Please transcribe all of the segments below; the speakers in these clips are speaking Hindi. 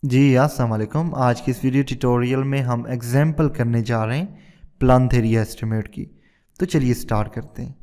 जी अस्सलाम वालेकुम। आज की इस वीडियो ट्यूटोरियल में हम एग्जाम्पल करने जा रहे हैं प्लान्थ एरिया एस्टिमेट की। तो चलिए स्टार्ट करते हैं।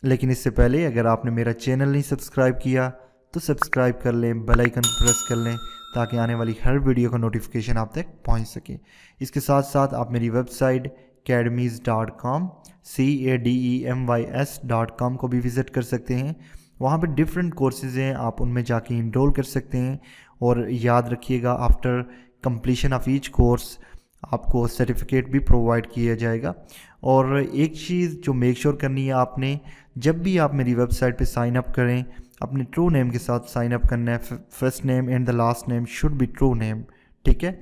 लेकिन इससे पहले अगर आपने मेरा चैनल नहीं सब्सक्राइब किया तो सब्सक्राइब कर लें, बेल आइकन प्रेस कर लें ताकि आने वाली हर वीडियो का नोटिफिकेशन आप तक पहुंच सके। इसके साथ साथ आप मेरी वेबसाइट cademys.com cademeys.com को भी विज़िट कर सकते हैं। वहाँ पे डिफरेंट कोर्सेज़ हैं, आप उनमें जाके इनरोल कर सकते हैं। और याद रखिएगा, after completion of each course आपको सर्टिफिकेट भी प्रोवाइड किया जाएगा। और एक चीज़ जो मेक श्योर करनी है आपने, जब भी आप मेरी वेबसाइट पे साइन अप करें, अपने ट्रू नेम के साथ साइन अप करना है। First name and the last name should be true name, ठीक है?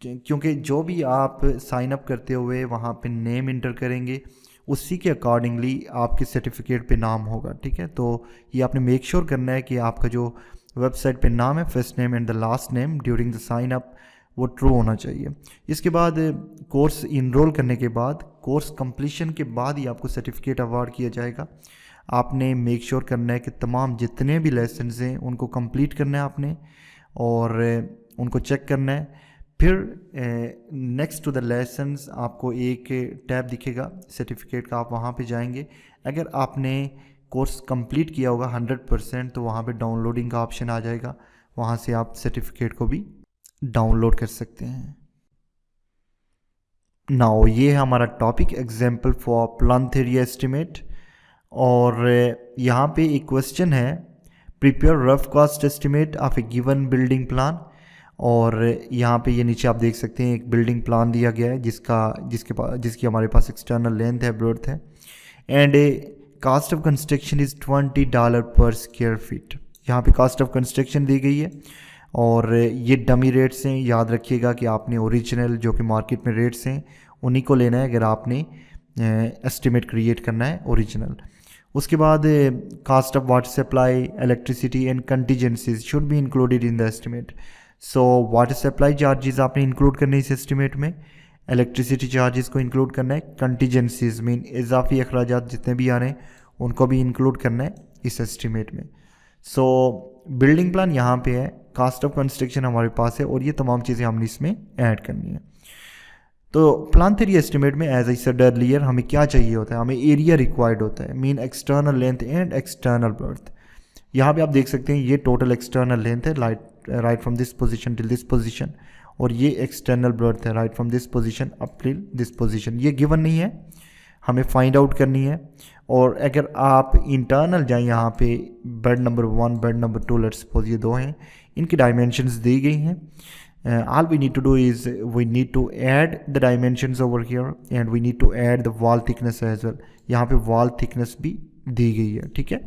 क्योंकि जो भी आप साइन अप करते हुए वहाँ पे नेम इंटर करेंगे, उसी के अकॉर्डिंगली आपके सर्टिफिकेट पे नाम होगा, ठीक है? तो ये आपने मेक श्योर करना है कि आपका जो वेबसाइट पे नाम है, first name and the last name during the sign up, वो ट्रू होना चाहिए। इसके बाद कोर्स इनरोल करने के बाद, कोर्स कंप्लीशन के बाद ही आपको सर्टिफिकेट अवार्ड किया जाएगा। आपने मेक श्योर करना है कि तमाम जितने भी लेसन्स हैं उनको कंप्लीट करना है आपने, और उनको चेक करना है। फिर नेक्स्ट टू द लेसन्स आपको एक टैब दिखेगा सर्टिफिकेट का, आप वहाँ पे जाएंगे। अगर आपने कोर्स कंप्लीट किया होगा 100% तो वहाँ पे डाउनलोडिंग का ऑप्शन आ जाएगा, वहाँ से आप सर्टिफिकेट को भी डाउनलोड कर सकते हैं। नाउ ये है हमारा topic example for plinth area estimate. और यहाँ पे एक क्वेश्चन है, prepare rough cost estimate of a given building plan. और यहाँ पे ये नीचे आप देख सकते हैं एक बिल्डिंग प्लान दिया गया है जिसकी हमारे पास एक्सटर्नल लेंथ है, ब्रेड्थ है, and cost of construction is $20 per square feet. यहाँ पे कास्ट ऑफ कंस्ट्रक्शन दी गई है और ये डमी रेट्स हैं। याद रखिएगा कि आपने ओरिजिनल जो कि मार्केट में रेट्स हैं उन्हीं को लेना है अगर आपने एस्टिमेट क्रिएट करना है ओरिजिनल। उसके बाद cost of water supply, electricity and contingencies should be included in the estimate. So water supply charges आपने इंक्लूड करने इस एस्टिमेट में, इलेक्ट्रिसिटी चार्जेस को इंक्लूड करना है, कंटीजेंसीज मीन इजाफी अखराजात जितने भी आ रहे हैं उनको भी इंक्लूड करना है इस एस्टिमेट में। सो बिल्डिंग प्लान यहाँ पे है, कास्ट ऑफ कंस्ट्रक्शन हमारे पास है, और ये तमाम चीज़ें हमने इसमें ऐड करनी है। तो प्लान्थ एरिया एस्टिमेट में एज आई सेड अर्लियर हमें क्या चाहिए होता है, हमें एरिया रिक्वायर्ड होता है, mean external length and external birth. यहाँ पे आप देख सकते हैं ये टोटल एक्सटर्नल लेंथ है, right from this position till this position, और ये एक्सटर्नल बर्थ है right from this position up till this position. ये गिवन नहीं है, हमें फाइंड आउट करनी है। और अगर आप इंटरनल जाएं, यहाँ पे bed number 1, bed number 2, let's suppose ये 2 हैं, इनकी डायमेंशंस दी गई हैं। All we need to do is we need to add the dimensions over here and we need to add the wall thickness as well। यहाँ पे wall thickness भी दी गई है, ठीक है?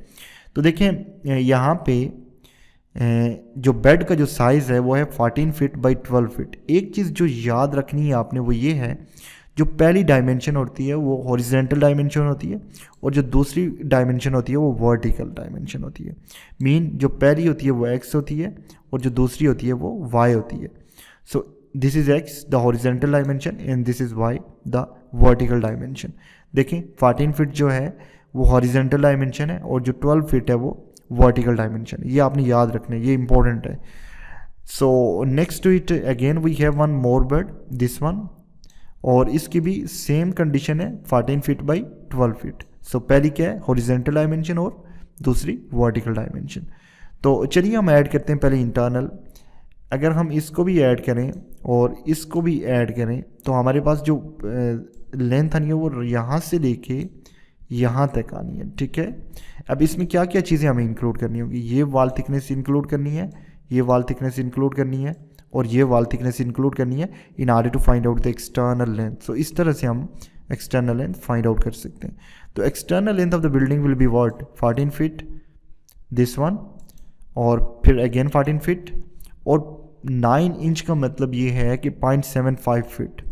तो देखें यहाँ पे जो बेड का जो साइज़ है वो है 14 फीट बाई 12 फीट। एक चीज़ जो याद रखनी है आपने वो ये है, जो पहली डायमेंशन होती है वो हॉरिजेंटल डायमेंशन होती है और जो दूसरी डायमेंशन होती है वो वर्टिकल डायमेंशन होती है। मीन जो पहली होती है वो x होती है और जो दूसरी होती है वो y होती है। So this is x the horizontal dimension and this is y the vertical dimension. देखें 14 फीट जो है वो हॉरिजेंटल डायमेंशन है और जो 12 फीट है वो वर्टिकल डायमेंशन। ये आपने याद रखना है, ये इंपॉर्टेंट है। So next to it again we have one more bed, this one, और इसकी भी सेम कंडीशन है 14 फीट बाई 12 फीट। सो पहली क्या है, हॉरिजेंटल डायमेंशन, और दूसरी वर्टिकल डायमेंशन। तो चलिए हम ऐड करते हैं पहले इंटरनल। अगर हम इसको भी ऐड करें और इसको भी ऐड करें तो हमारे पास जो लेंथ आनी है वो यहाँ से लेके यहाँ तक आनी है, ठीक है? अब इसमें क्या क्या चीज़ें हमें इंक्लूड करनी होगी, ये वॉल थिकनेस इंक्लूड करनी है, ये वॉल थिकनेस इंक्लूड करनी है, और ये वॉल थिकनेस इंक्लूड करनी है in order to find out the external length. So इस तरह से हम एक्सटर्नल लेंथ फाइंड आउट कर सकते हैं। तो external length of the building will be what, 14 feet, this one, और फिर अगेन 14 फीट, और 9 इंच का मतलब ये है कि 0.75 फीट,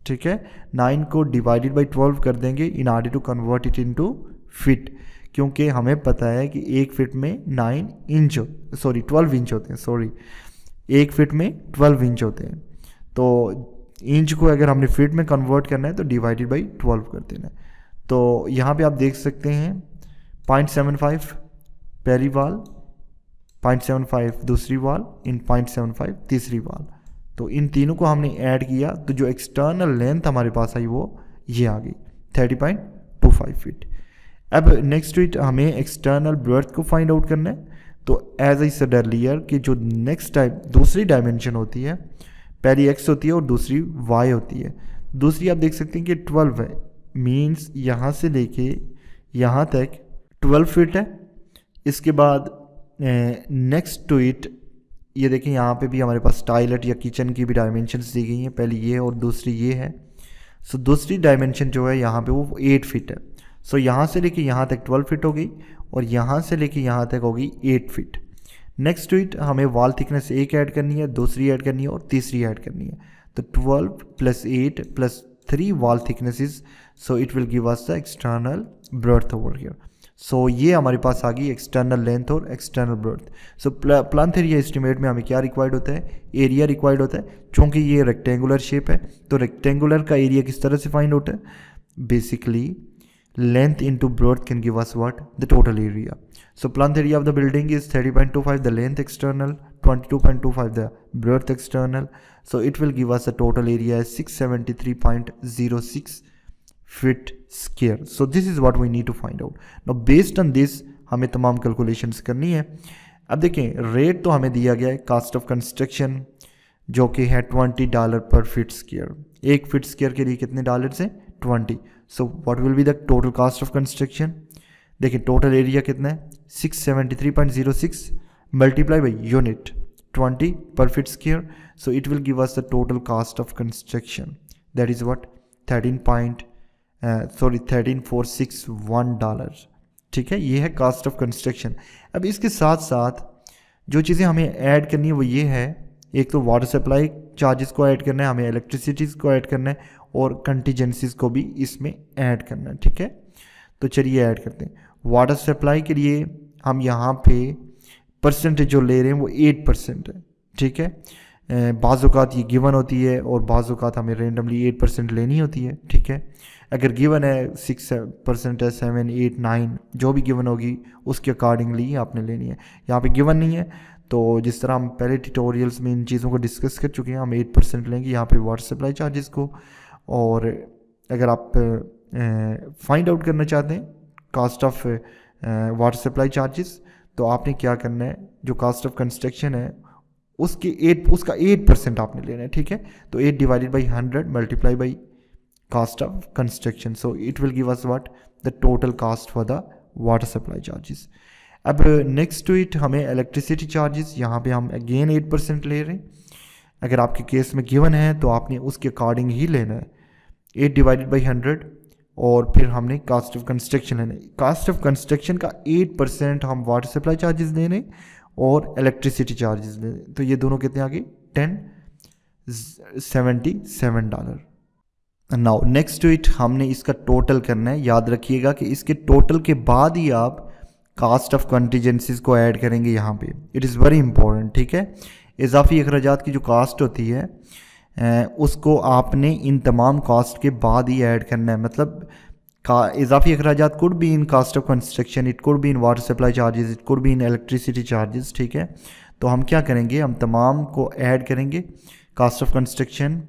ठीक है? 9 को डिवाइडेड बाई 12 कर देंगे in order to convert it into feet, क्योंकि हमें पता है कि एक फीट में 12 इंच होते हैं, सॉरी, एक फीट में 12 इंच होते हैं। तो इंच को अगर हमने फीट में कन्वर्ट करना है तो डिवाइडेड बाई 12 कर देना है। तो यहाँ पे आप देख सकते हैं 0.75 पहली वाल, 0.75 दूसरी वाल इन 0.75 तीसरी वाल, तो इन तीनों को हमने ऐड किया तो जो एक्सटर्नल लेंथ हमारे पास आई वो ये आ गई 30.25 फीट। अब नेक्स्ट इट हमें एक्सटर्नल ब्रेड्थ को फाइंड आउट करना है। तो एज आई सेड अर्लियर कि जो नेक्स्ट दूसरी डायमेंशन होती है, पहली x होती है और दूसरी y होती है। दूसरी आप देख सकते हैं कि 12 है, मीन्स यहाँ से लेके यहाँ तक 12 फीट है। इसके बाद नेक्स्ट टू इट ये देखें, यहाँ पे भी हमारे पास टॉयलेट या किचन की भी डायमेंशंस दी गई हैं, पहली ये और दूसरी ये है। सो दूसरी डायमेंशन जो है यहाँ पे वो 8 फीट है। सो यहाँ से लेके यहाँ तक 12 फीट हो गई और यहाँ से लेके यहाँ तक होगी 8 फीट। नेक्स्ट टू इट हमें वॉल थिकनेस एक ऐड करनी है, दूसरी ऐड करनी है और तीसरी ऐड करनी है। तो 12 + 8 + 3 wall thicknesses, so it will give us the external breadth over here. So ये हमारे पास आ गई एक्सटर्नल लेंथ और external breadth. So plinth area estimate में हमें क्या रिक्वायर्ड होता है, एरिया रिक्वायर्ड होता है। चूँकि ये रेक्टेंगुलर शेप है तो रेक्टेंगुलर का एरिया किस तरह से फाइंड होता है, basically length into breadth can give us what, the total area. So plinth area of the building is 30.25, the length external, 22.25 the breadth external, so it will give us a total area as 673.06 feet square. So this is what we need to find out. Now based on this हमें तमाम कैलकुलेशंस करनी है। अब देखें रेट तो हमें दिया गया है कास्ट ऑफ कंस्ट्रक्शन जो कि है $20 पर फीट स्क्वायर। एक फीट स्क्वायर के लिए कितने डॉलर से 20। So what will be the total cast of construction, देखिए टोटल एरिया कितना है 673.06 मल्टीप्लाई बाई यूनिट 20 पर feet square, so it will give us the total cast of construction that is what 13.461 dollar. ठीक है, ये है कास्ट ऑफ कंस्ट्रक्शन। अब इसके साथ साथ जो चीज़ें हमें ऐड करनी है वो ये है, एक तो वाटर सप्लाई चार्जेस को ऐड करना है, हमें इलेक्ट्रिसिटीज़ को ऐड करना है और कंटीजेंसीज को भी इसमें ऐड करना है। ठीक है, तो चलिए ऐड करते हैं। वाटर सप्लाई के लिए हम यहाँ पे परसेंटेज जो ले रहे हैं वो 8% है। ठीक है, बाज़-औक़ात ये गिवन होती है और बाज़-औक़ात हमें रेंडमली 8% लेनी होती है। ठीक है, अगर गिवन है 6% है, 7, 8, 9 जो भी गिवन होगी उसके अकॉर्डिंगली आपने लेनी है। यहाँ पे गिवन नहीं है तो जिस तरह हम पहले ट्यूटोरियल्स में इन चीज़ों को डिस्कस कर चुके हैं, हम 8% लेंगे यहाँ पे वाटर सप्लाई चार्जेस को। और अगर आप फाइंड आउट करना चाहते हैं cost of water supply charges, तो आपने क्या करना है, जो कास्ट ऑफ कंस्ट्रक्शन है उसका 8% आपने लेना है। ठीक है, तो 8 divided by 100 multiply by cost of construction, so it will give us what the total cost for the water supply charges. अब नेक्स्ट टू इट हमें इलेक्ट्रिसिटी चार्जेस, यहाँ पे हम अगेन 8% ले रहे हैं। अगर आपके केस में गिवन है तो आपने उसके अकॉर्डिंग ही लेना है, 8 डिवाइडेड बाई 100 और फिर हमने कास्ट ऑफ कंस्ट्रक्शन लेना है। कास्ट ऑफ कंस्ट्रक्शन का 8% हम वाटर सप्लाई चार्जेस ले रहे हैं और इलेक्ट्रिसिटी चार्जेस ले रहे हैं, तो ये दोनों कितने आ गए $1077। नाउ नेक्स्ट टू इट हमने इसका टोटल करना है। याद रखिएगा कि इसके टोटल के बाद ही आप कास्ट ऑफ कंटीजेंसीज को ऐड करेंगे यहाँ पे, इट इज़ वेरी इंपॉर्टेंट। ठीक है, इजाफी अखराजात की जो कास्ट होती है उसको आपने इन तमाम कास्ट के बाद ही ऐड करना है। मतलब इजाफी अखराजात could be in cost of construction, it could be in water supply charges, it could be in electricity charges. ठीक है, तो हम क्या करेंगे, हम तमाम को ऐड करेंगे, cost of construction,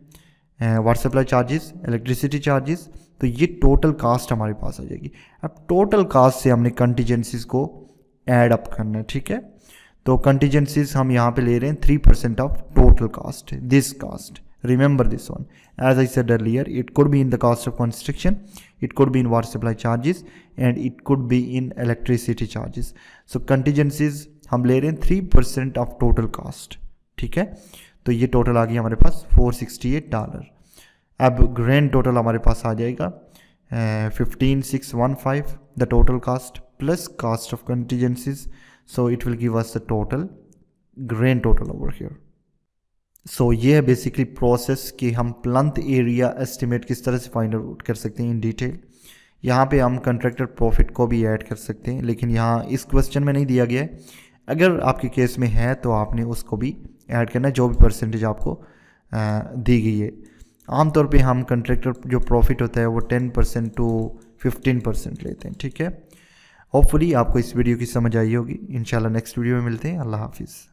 water supply charges, electricity charges, तो ये टोटल कास्ट हमारे पास आ जाएगी। अब टोटल कास्ट से हमने कंटीजेंसीज को ऐड अप करना है। ठीक है, तो कंटीजेंसीज हम यहाँ पे ले रहे हैं 3% of total cost, this cost, remember this one, as I said earlier, it could be in the cost of construction, it could be in water supply charges and it could be in electricity charges. So contingencies हम ले रहे हैं 3% of total cost। ठीक है, तो ये टोटल आ गया हमारे पास $468। अब ग्रैंड टोटल हमारे पास आ जाएगा 15,615 the total cost plus cost of contingencies, so it will give us the total grand total over here. So ये है बेसिकली प्रोसेस कि हम प्लंथ एरिया एस्टिमेट किस तरह से फाइंड आउट कर सकते हैं इन डिटेल। यहाँ पे हम कंट्रैक्टर प्रॉफिट को भी ऐड कर सकते हैं, लेकिन यहाँ इस क्वेश्चन में नहीं दिया गया है। अगर आपके केस में है तो आपने उसको भी ऐड करना है, जो भी परसेंटेज आपको दी गई है। आमतौर पे हम कंट्रैक्टर जो प्रॉफिट होता है वो 10% to 15% लेते हैं। ठीक है, होपफुली आपको इस वीडियो की समझ आई होगी। इंशाल्लाह नेक्स्ट वीडियो में मिलते हैं। अल्लाह हाफिज़।